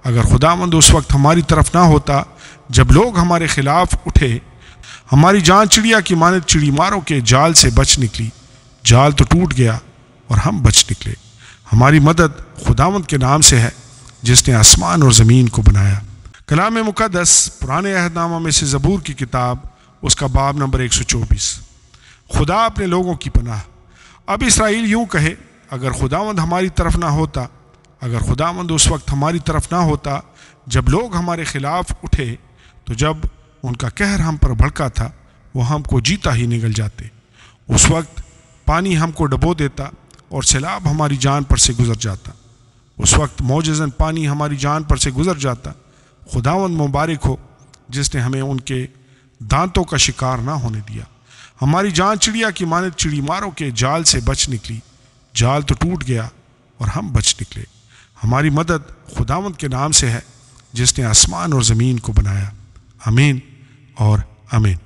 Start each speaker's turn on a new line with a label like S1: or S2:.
S1: اگر خداوند اس وقت ہماری طرف نہ ہوتا جب لوگ ہمارے خلاف اٹھے۔ ہماری جان چڑیا کی مانند چڑی ماروں کے جال سے بچ نکلی، جال تو ٹوٹ گیا اور ہم بچ نکلے۔ ہماری مدد خداوند کے نام سے ہے جس نے آسمان اور زمین کو بنایا۔ کلام مقدس پرانے عہد نامہ میں سے زبور کی کتاب، اس کا باب نمبر 124۔ خدا اپنے لوگوں کی پناہ۔ اب اسرائیل یوں کہے، اگر خداوند ہماری طرف نہ ہوتا، اگر خداوند اس وقت ہماری طرف نہ ہوتا جب لوگ ہمارے خلاف اٹھے، تو جب ان کا قہر ہم پر بھڑکا تھا وہ ہم کو جیتا ہی نگل جاتے۔ اس وقت پانی ہم کو ڈبو دیتا اور سیلاب ہماری جان پر سے گزر جاتا۔ اس وقت معجزاً پانی ہماری جان پر سے گزر جاتا۔ خداوند مبارک ہو جس نے ہمیں ان کے دانتوں کا شکار نہ ہونے دیا۔ ہماری جان چڑیا کی مانند چڑی ماروں کے جال سے بچ نکلی، جال تو ٹوٹ گیا اور ہم بچ نکلے۔ ہماری مدد خداوند کے نام سے ہے جس نے آسمان اور زمین کو بنایا۔ آمین اور آمین۔